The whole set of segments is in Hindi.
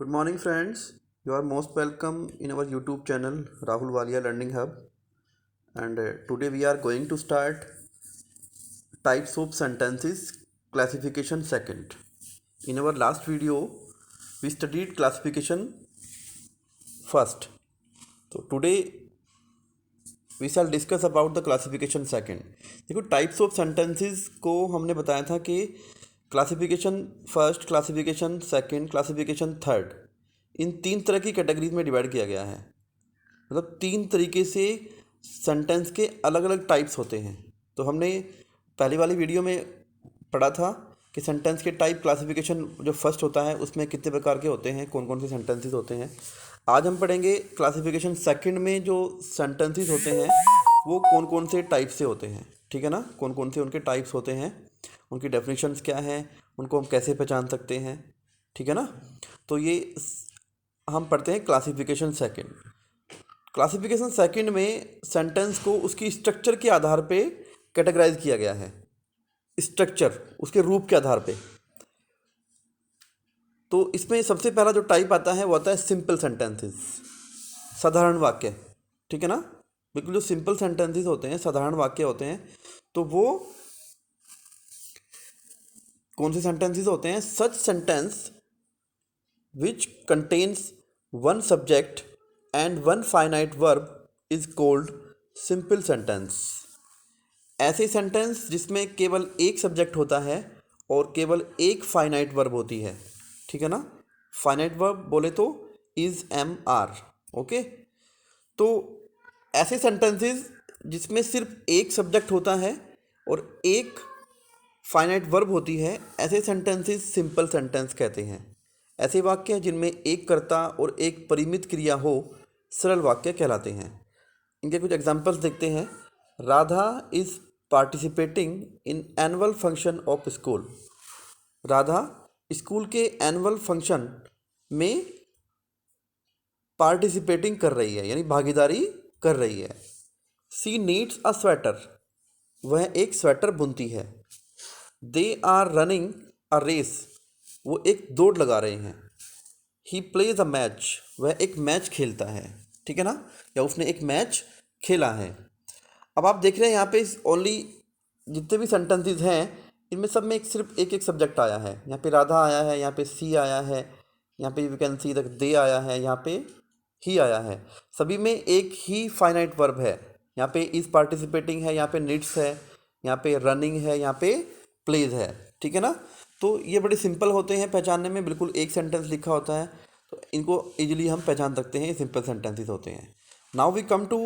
Good morning, friends. You are most welcome in our YouTube channel Rahul Walia Learning Hub. And today we are going to start types of sentences classification second. In our last video, we studied classification first. So today we shall discuss about the classification second. देखो टाइप्स ऑफ सेंटेंसेस को हमने बताया था कि classification first, classification second, classification third, इन तीन तरह की कैटेगरीज में डिवाइड किया गया है। मतलब तीन तरीके से सेंटेंस के अलग अलग टाइप्स होते हैं। तो हमने पहली वाली वीडियो में पढ़ा था कि सेंटेंस के टाइप क्लासिफिकेशन जो फर्स्ट होता है उसमें कितने प्रकार के होते हैं, कौन कौन से सेंटेंसेस होते हैं। आज हम पढ़ेंगे क्लासिफिकेशन सेकंड में जो सेंटेंसेस होते हैं वो कौन कौन से टाइप से होते हैं। ठीक है ना, कौन कौन से उनके टाइप्स होते हैं, उनकी डेफिनेशंस क्या हैं, उनको हम कैसे पहचान सकते हैं। ठीक है ना, तो ये हम पढ़ते हैं क्लासिफिकेशन सेकंड। क्लासिफिकेशन सेकंड में सेंटेंस को उसकी स्ट्रक्चर के आधार पे कैटेगराइज किया गया है। स्ट्रक्चर, उसके रूप के आधार पे। तो इसमें सबसे पहला जो टाइप आता है वो आता है सिंपल सेंटेंसेस, साधारण वाक्य। ठीक है ना, बिल्कुल जो सिंपल सेंटेंसेस होते हैं, साधारण वाक्य होते हैं, तो वो कौन से सेंटेंसेस होते हैं? सच sentence which contains one subject and one finite verb is called simple sentence। ऐसे सेंटेंस जिसमें केवल एक सब्जेक्ट होता है और केवल एक फाइनाइट वर्ब होती है। ठीक है ना, फाइनाइट वर्ब बोले तो इज, एम, आर। ओके, तो ऐसे सेंटेंसेस जिसमें सिर्फ एक सब्जेक्ट होता है और एक फाइनाइट वर्ब होती है, ऐसे सेंटेंसेस सिंपल सेंटेंस कहते हैं। ऐसे वाक्य जिनमें एक कर्ता और एक परिमित क्रिया हो सरल वाक्य कहलाते हैं। इनके कुछ एग्जांपल्स देखते हैं। Radha is participating in annual function of school. Radha school के एनुअल फंक्शन में पार्टिसिपेटिंग कर रही है, यानी भागीदारी कर रही है। She needs a sweater. वह एक स्वेटर बुनती है। They are running a race. वो एक दौड़ लगा रहे हैं। He plays a match. वह एक मैच खेलता है। ठीक है ना, या उसने एक मैच खेला है। अब आप देख रहे हैं यहाँ पे ओनली जितने भी सेंटेंसेस हैं इनमें सब में सिर्फ एक एक सब्जेक्ट आया है। यहाँ पे राधा आया है, यहाँ पे सी आया है, यहाँ पे you can see the they आया है, यहाँ पे ही आया है। सभी में एक ही फाइनाइट वर्ब है। यहाँ पे इज पार्टिसिपेटिंग है, यहाँ पे नीड्स है, यहाँ पे रनिंग है, यहाँ पे प्लेज है। ठीक है ना, तो ये बड़े सिंपल होते हैं पहचानने में, बिल्कुल एक सेंटेंस लिखा होता है तो इनको इजीली हम पहचान सकते हैं, ये सिंपल सेंटेंसेस होते हैं। Now we come to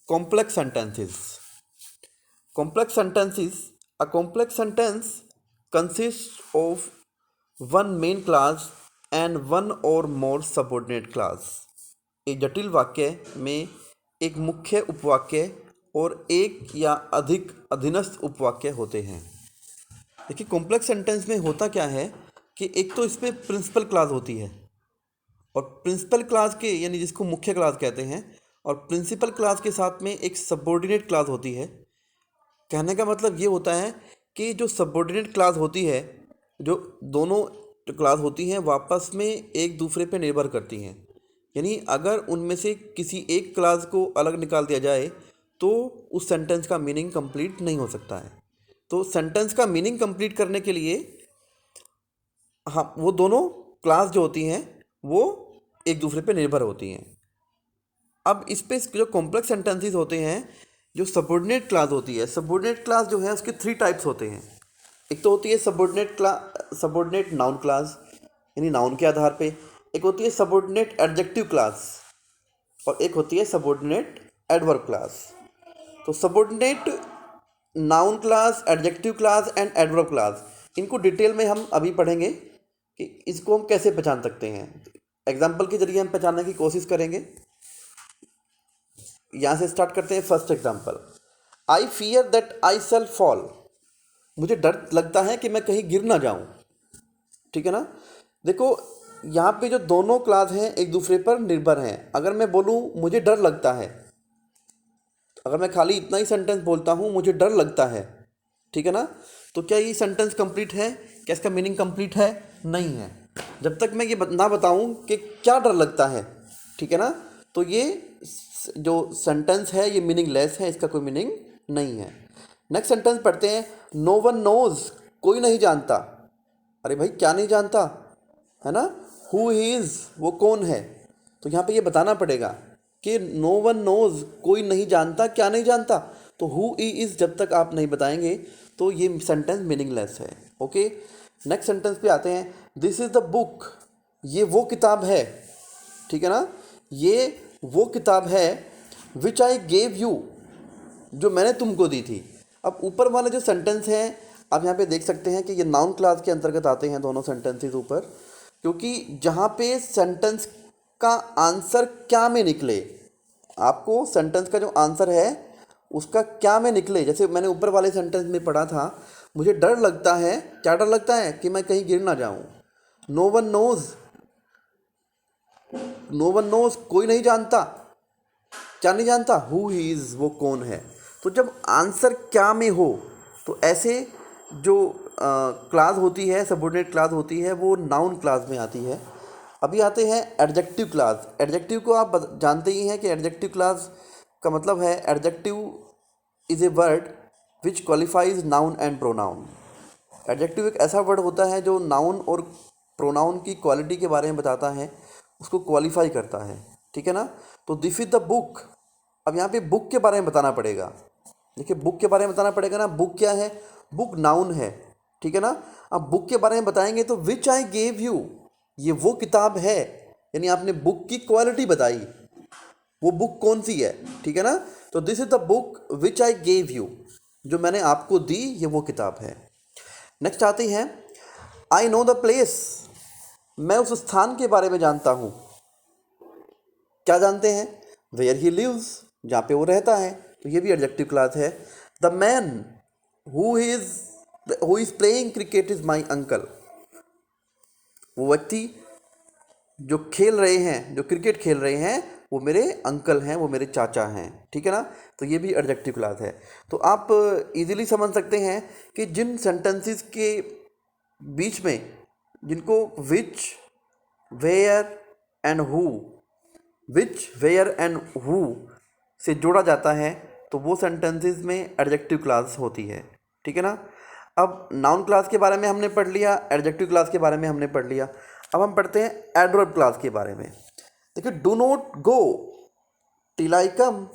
complex sentences. Complex sentences, a complex sentence consist of one main clause and one or more subordinate class. एक जटिल वाक्य में एक मुख्य उपवाक्य और एक या अधिक अधीनस्थ उपवाक्य होते हैं। देखिए कॉम्प्लेक्स सेंटेंस में होता क्या है कि एक तो इसमें प्रिंसिपल क्लास होती है, और प्रिंसिपल क्लास के यानी जिसको मुख्य क्लास कहते हैं, और प्रिंसिपल क्लास के साथ में एक सबऑर्डिनेट क्लास होती है। कहने का मतलब ये होता है कि जो सबऑर्डिनेट क्लास होती है, जो दोनों क्लास होती हैं वो आपस में एक दूसरे पे निर्भर करती हैं। यानी अगर उनमें से किसी एक क्लास को अलग निकाल दिया जाए तो उस सेंटेंस का मीनिंग कंप्लीट नहीं हो सकता है। तो सेंटेंस का मीनिंग कंप्लीट करने के लिए हाँ, वो दोनों क्लास जो होती हैं वो एक दूसरे पे निर्भर होती हैं। अब इस पे जो कॉम्प्लेक्स सेंटेंसेस होते हैं, जो सबऑर्डिनेट क्लास होती है, सबऑर्डिनेट क्लास जो है उसके थ्री टाइप्स होते हैं। एक तो होती है सबऑर्डिनेट नाउन क्लास, यानी नाउन के आधार पे। एक होती है सबऑर्डिनेट एडजेक्टिव क्लास, और एक होती है सबऑर्डिनेट एडवर्ब क्लास। तो subordinate noun class, adjective class and adverb class, इनको डिटेल में हम अभी पढ़ेंगे कि इसको हम कैसे पहचान सकते हैं। एग्जाम्पल के जरिए हम पहचानने की कोशिश करेंगे। यहाँ से स्टार्ट करते हैं। First example, I fear that I shall fall. मुझे डर लगता है कि मैं कहीं गिर ना जाऊँ। ठीक है ना, देखो यहाँ पे जो दोनों क्लास हैं एक दूसरे पर निर्भर हैं। अगर मैं बोलूँ मुझे डर लगता है, अगर मैं खाली इतना ही सेंटेंस बोलता हूँ मुझे डर लगता है, ठीक है ना, तो क्या ये सेंटेंस कंप्लीट है? क्या इसका मीनिंग कंप्लीट है? नहीं है। जब तक मैं ये ना बताऊं कि क्या डर लगता है, ठीक है ना, तो ये जो सेंटेंस है ये मीनिंगलेस है, इसका कोई मीनिंग नहीं है। नेक्स्ट सेंटेंस पढ़ते हैं। नो वन नोज, कोई नहीं जानता। अरे भाई क्या नहीं जानता, है ना। हु इज़, वो कौन है। तो यहाँ पे ये बताना पड़ेगा कि नो वन नोज, कोई नहीं जानता, क्या नहीं जानता। तो हु इज़ जब तक आप नहीं बताएंगे तो ये सेंटेंस मीनिंगलेस है। ओके, नेक्स्ट सेंटेंस पे आते हैं। दिस इज़ द बुक, ये वो किताब है, ठीक है ना, ये वो किताब है विच आई गेव यू, जो मैंने तुमको दी थी। अब ऊपर वाले जो सेंटेंस हैं आप यहाँ पे देख सकते हैं कि ये नाउन क्लास के अंतर्गत आते हैं दोनों सेंटेंसेस ऊपर, क्योंकि जहाँ पे सेंटेंस का आंसर क्या में निकले, आपको सेंटेंस का जो आंसर है उसका क्या में निकले। जैसे मैंने ऊपर वाले सेंटेंस में पढ़ा था, मुझे डर लगता है, क्या डर लगता है कि मैं कहीं गिर ना जाऊँ। No one knows, no one knows, कोई नहीं जानता, क्या नहीं जानता, हु ही इज़, वो कौन है। तो जब आंसर क्या में हो तो ऐसे जो क्लास होती है, सबऑर्डिनेट क्लास होती है, वो नाउन क्लास में आती है। अभी आते हैं एडजेक्टिव क्लास। एडजेक्टिव को आप जानते ही हैं कि एडजेक्टिव क्लास का मतलब है adjective is a word which qualifies noun and pronoun. Adjective एक ऐसा वर्ड होता है जो नाउन और प्रोनाउन की क्वालिटी के बारे में बताता है, उसको क्वालिफाई करता है, ठीक है ना। तो दिस इज द बुक, अब यहाँ पे बुक के बारे में बताना पड़ेगा। देखिए बुक के बारे में बताना पड़ेगा ना, बुक क्या है, बुक नाउन है, ठीक है ना। अब बुक के बारे में बताएंगे तो विच आई गेव यू, ये वो किताब है, यानी आपने बुक की क्वालिटी बताई, वो बुक कौन सी है, ठीक है ना। तो this is the book which I gave you, जो मैंने आपको दी, ये वो किताब है। नेक्स्ट आती हैं। आई नो द प्लेस, मैं उस स्थान के बारे में जानता हूँ। क्या जानते हैं, वेयर ही लिव्स, जहाँ पे वो रहता है, तो ये भी एडजेक्टिव क्लास है। The man who is playing cricket is my uncle, वो व्यक्ति जो खेल रहे हैं, जो क्रिकेट खेल रहे हैं, वो मेरे अंकल हैं, वो मेरे चाचा हैं, ठीक है ना। तो ये भी एडजेक्टिव क्लास है। तो आप इजीली समझ सकते हैं कि जिन सेंटेंसेस के बीच में जिनको which, where and who, which, where and who से जोड़ा जाता है, तो वो सेंटेंसेस में एडजेक्टिव क्लास होती है, ठीक है ना। अब नाउन क्लास के बारे में हमने पढ़ लिया, एडजेक्टिव क्लास के बारे में हमने पढ़ लिया। अब हम पढ़ते हैं एडवर्ब क्लास के बारे में। देखिए, do not go till I come.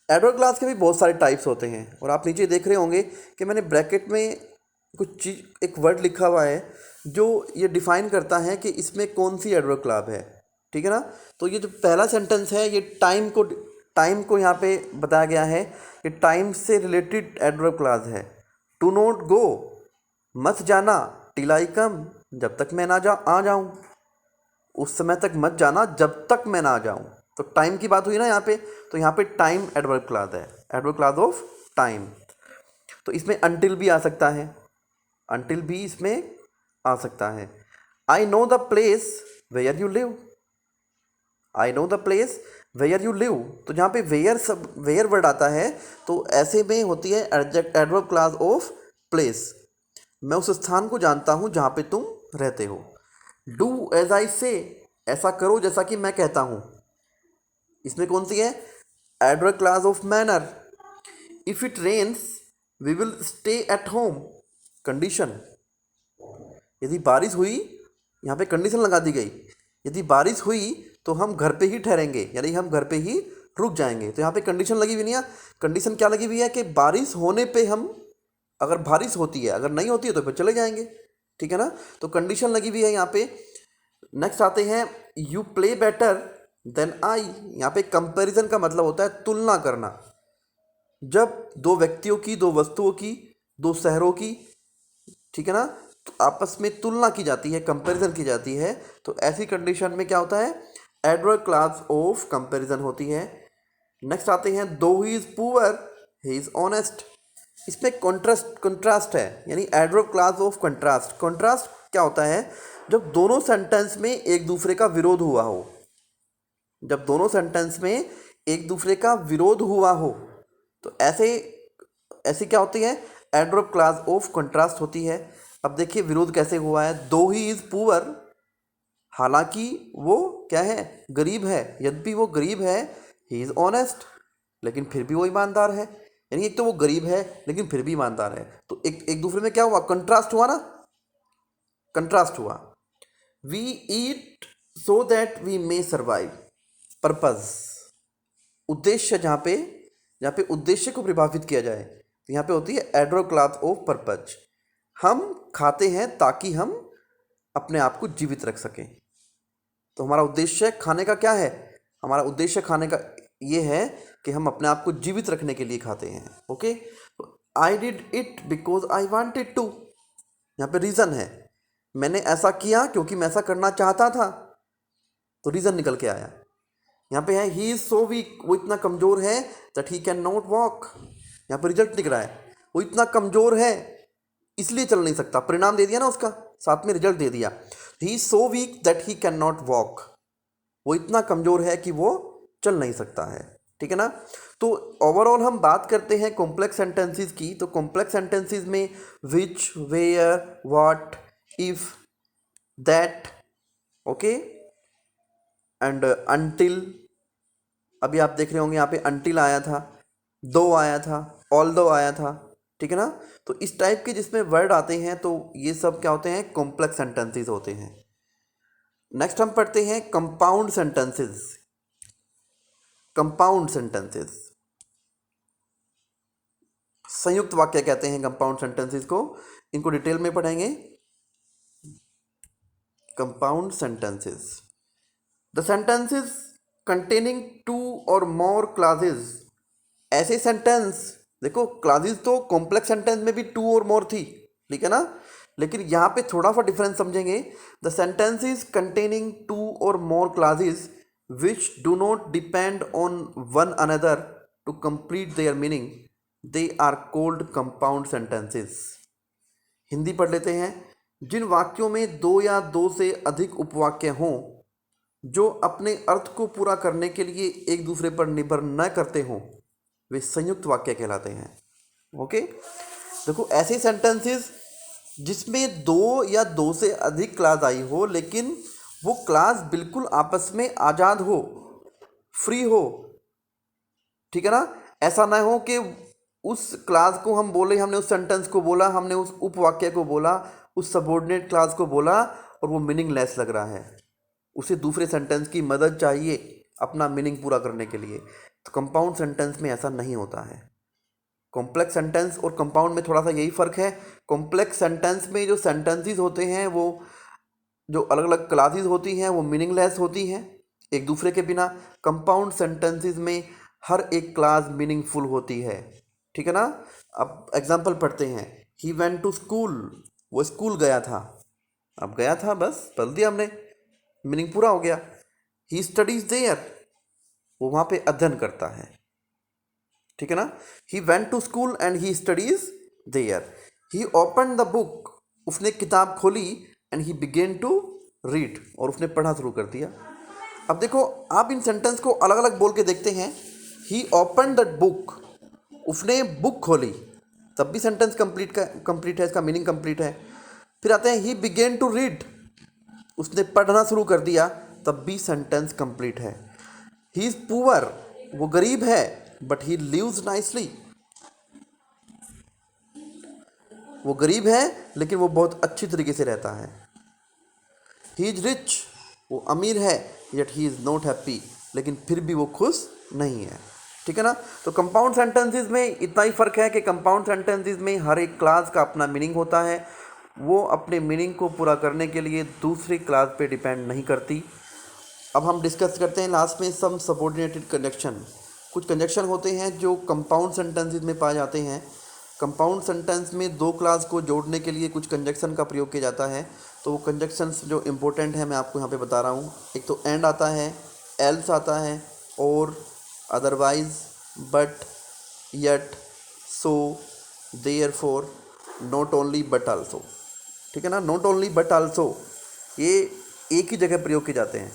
Adverb class के भी बहुत सारे टाइप्स होते हैं, और आप नीचे देख रहे होंगे कि मैंने ब्रैकेट में कुछ चीज, एक वर्ड लिखा हुआ है जो ये डिफाइन करता है कि इसमें कौन सी एडवर्ब क्लास है, ठीक है ना। तो ये जो पहला सेंटेंस है, ये टाइम को यहाँ पे बताया गया है, ये टाइम से रिलेटेड एडवर्ब क्लास है। टू नॉट गो, मत जाना, टिल आई कम, जब तक मैं ना आ जाऊँ, उस समय तक मत जाना जब तक मैं ना आ जाऊँ। तो टाइम की बात हुई ना यहाँ पे, तो यहाँ पे टाइम एडवर्ब क्लास है, एडवर्ब क्लास ऑफ टाइम। तो इसमें अनटिल भी आ सकता है, अनटिल भी इसमें आ सकता है। I know the place where you live, I know the place where you live, तो जहाँ पे वेयर वर्ड आता है तो ऐसे में होती है एडवर्ब क्लास ऑफ प्लेस। मैं उस स्थान को जानता हूँ जहाँ पे तुम रहते हो। डू एज आई से, ऐसा करो जैसा कि मैं कहता हूँ, इसमें कौन सी है, adverb clause of manner. If it rains we will stay at home, condition. यदि बारिश हुई, यहाँ पे कंडीशन लगा दी गई, यदि बारिश हुई तो हम घर पे ही ठहरेंगे, यानी हम घर पे ही रुक जाएंगे। तो यहाँ पे कंडीशन लगी हुई नहीं है, कंडीशन क्या लगी हुई है कि बारिश होने पे हम, अगर बारिश होती है, अगर नहीं होती है तो फिर चले जाएंगे, ठीक है ना। तो कंडीशन लगी हुई है यहाँ पे। नेक्स्ट आते हैं, you play better than I. यहाँ पे कंपैरिजन का मतलब होता है तुलना करना। जब दो व्यक्तियों की, दो वस्तुओं की, दो शहरों की, ठीक है ना, तो आपस में तुलना की जाती है, कंपैरिजन की जाती है। तो ऐसी कंडीशन में क्या होता है, एडवर्ब क्लास ऑफ कंपैरिजन होती है। नेक्स्ट आते हैं, दो he is poor he is honest. इसमें कंट्रास्ट है, यानी adverb clause of contrast. Contrast क्या होता है, जब दोनों सेंटेंस में एक दूसरे का विरोध हुआ हो, जब दोनों सेंटेंस में एक दूसरे का विरोध हुआ हो, तो ऐसे क्या होती है, एडवर्ब क्लास ऑफ कंट्रास्ट होती है। अब देखिए विरोध कैसे हुआ है, दो ही इज पुअर, हालांकि वो क्या है, गरीब है, यद्यपि वो गरीब है, ही इज ऑनेस्ट, लेकिन फिर भी वो ईमानदार है। यानी एक तो वो गरीब है लेकिन फिर भी ईमानदार है, तो एक एक दूसरे में क्या हुआ, कंट्रास्ट हुआ ना, कंट्रास्ट हुआ। We eat so that we may survive, purpose, उद्देश्य, जहाँ पे उद्देश्य को प्रभावित किया जाए, तो यहाँ पे होती है एड्रोक्लास ऑफ पर्पज। हम खाते हैं ताकि हम अपने आप को जीवित रख सकें। तो हमारा उद्देश्य खाने का क्या है, हमारा उद्देश्य खाने का ये है कि हम अपने आप को जीवित रखने के लिए खाते हैं। Okay, I did it because I wanted to, यहाँ पे रीज़न है, मैंने ऐसा किया क्योंकि मैं ऐसा करना चाहता था, तो रीज़न निकल के आया। यहाँ पे है ही इज सो वीक, वो इतना कमज़ोर है, that he can not walk, यहाँ पे रिजल्ट निकला है, वो इतना कमज़ोर है इसलिए चल नहीं सकता, परिणाम दे दिया ना उसका, साथ में रिजल्ट दे दिया। He is so weak that he can not walk, वो इतना कमज़ोर है कि वो चल नहीं सकता है। ठीक है ना। तो ओवरऑल हम बात करते हैं कॉम्प्लेक्स सेंटेंसेस की, तो कॉम्प्लेक्स सेंटेंसेस में which, where, what, if, that, okay, and until, अभी आप देख रहे होंगे यहाँ पे अनटिल आया था, दो आया था, ऑल्दो आया था। ठीक है ना। तो इस टाइप के जिसमें वर्ड आते हैं तो ये सब क्या होते हैं, कॉम्प्लेक्स सेंटेंसेस होते हैं। नेक्स्ट हम पढ़ते हैं कंपाउंड सेंटेंसेस। कंपाउंड सेंटेंसेस, संयुक्त वाक्य कहते हैं कंपाउंड सेंटेंसेस को, इनको डिटेल में पढ़ेंगे। Compound sentences, the sentences containing two और मोर क्लासेस, ऐसे सेंटेंस, देखो क्लासेस तो कॉम्प्लेक्स सेंटेंस में भी टू और मोर थी, ठीक है ना, लेकिन यहाँ पे थोड़ा सा डिफरेंस समझेंगे। द सेंटेंसेस कंटेनिंग टू और more classes which do not depend on one another to complete their meaning, they are called compound sentences। Hindi पढ़ लेते हैं। जिन वाक्यों में दो या दो से अधिक उपवाक्य हों जो अपने अर्थ को पूरा करने के लिए एक दूसरे पर निर्भर न करते हों, वे संयुक्त वाक्य कहलाते हैं। ओके, देखो ऐसे सेंटेंसेस जिसमें दो या दो से अधिक क्लास आई हो, लेकिन वो क्लास बिल्कुल आपस में आज़ाद हो, फ्री हो। ठीक है ना, ऐसा ना हो कि उस क्लास को हम बोले, हमने उस सेंटेंस को बोला, हमने उस उपवाक्य को बोला, उस सबऑर्डिनेट क्लास को बोला और वो मीनिंगलेस लग रहा है, उसे दूसरे सेंटेंस की मदद चाहिए अपना मीनिंग पूरा करने के लिए। तो कंपाउंड सेंटेंस में ऐसा नहीं होता है। कॉम्प्लेक्स सेंटेंस और कंपाउंड में थोड़ा सा यही फ़र्क है। कॉम्प्लेक्स सेंटेंस में जो सेंटेंसेस होते हैं, वो जो अलग अलग क्लासेस होती हैं, वो मीनिंगलेस होती हैं एक दूसरे के बिना। कंपाउंड सेंटेंसेस में हर एक क्लास मीनिंगफुल होती है। ठीक है ना। अब एग्जांपल पढ़ते हैं। ही वेंट टू स्कूल, वो स्कूल गया था, अब गया था बस पढ़ दिया हमने, मीनिंग पूरा हो गया। ही स्टडीज देयर, वो वहाँ पे अध्ययन करता है। ठीक है ना। He went to school and he studies there. He open the book, उसने किताब खोली, and he began to read, और उसने पढ़ना शुरू कर दिया। अब देखो आप इन सेंटेंस को अलग अलग बोल के देखते हैं। ही ओपन द बुक, उसने बुक खोली, तब भी सेंटेंस कंप्लीट है, इसका मीनिंग कंप्लीट है। फिर आते हैं ही बिगेन टू रीड, उसने पढ़ना शुरू कर दिया, तब भी सेंटेंस कंप्लीट है। ही इज़ पुअर, वो गरीब है, बट ही लिव्स नाइसली, वो गरीब है लेकिन वो बहुत अच्छी तरीके से रहता है। ही इज रिच, वो अमीर है, yet he is not happy, लेकिन फिर भी वो खुश नहीं है। ठीक है ना। तो कंपाउंड सेंटेंसेस में इतना ही फ़र्क है कि कंपाउंड सेंटेंसेस में हर एक क्लास का अपना मीनिंग होता है, वो अपने मीनिंग को पूरा करने के लिए दूसरी क्लास पे डिपेंड नहीं करती। अब हम डिस्कस करते हैं लास्ट में सम सबऑर्डिनेटेड कंजक्शन। कुछ कंजक्शन होते हैं जो कंपाउंड सेंटेंसेस में पाए जाते हैं। कंपाउंड सेंटेंस में दो क्लास को जोड़ने के लिए कुछ कंजक्शन का प्रयोग किया जाता है। तो वो कंजक्शंस जो इम्पोर्टेंट है मैं आपको यहाँ पे बता रहा हूँ। एक तो एंड आता है, एल्स आता है, और, otherwise, but, yet, so, therefore, not only but also. ठीक है ना। नॉट ओनली बट आल्सो ये एक ही जगह प्रयोग किए जाते हैं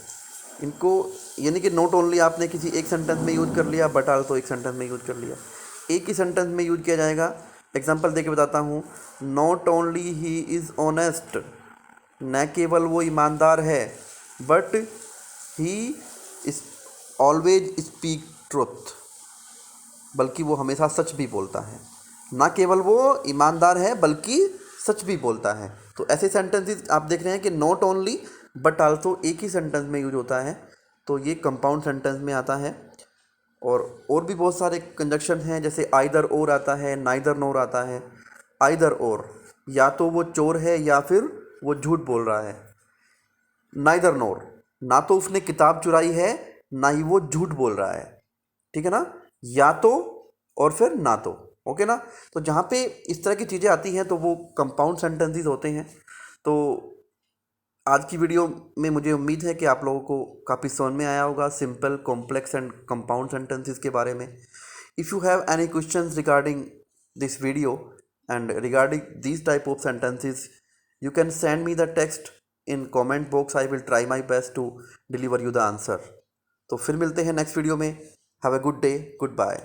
इनको, यानी कि नॉट ओनली आपने किसी एक सेंटेंस में यूज कर लिया, बट आल्सो एक सेंटेंस में यूज कर लिया। एक ही सेंटेंस में यूज किया जाएगा एग्जाम्पल दे के बताता हूँ। Not only he is honest, न केवल वो ईमानदार है, but he is always speak truth, बल्कि वो हमेशा सच भी बोलता है। ना केवल वो ईमानदार है बल्कि सच भी बोलता है। तो ऐसे सेंटेंसेस आप देख रहे हैं कि नॉट ओनली बट आल्सो एक ही सेंटेंस में यूज होता है, तो ये कंपाउंड सेंटेंस में आता है। और भी बहुत सारे कंजक्शन हैं, जैसे आइदर और आता है, नाइदर नोर आता है। आइदर और, या तो वो चोर है या फिर वो झूठ बोल रहा है। नाइदर नोर, ना तो उसने किताब चुराई है ना ही वो झूठ बोल रहा है, ठीक है ना। या तो और फिर ना तो, ओके ना। तो जहाँ पे इस तरह की चीज़ें आती हैं तो वो कंपाउंड सेंटेंसेस होते हैं। तो आज की वीडियो में मुझे उम्मीद है कि आप लोगों को काफ़ी समझ में आया होगा simple, complex and compound sentences के बारे में। If you have any questions regarding this video and regarding this type of sentences, you can send me the text in comment box. I will try my best to deliver you the answer. तो फिर मिलते हैं नेक्स्ट वीडियो में। Have a good day, good bye.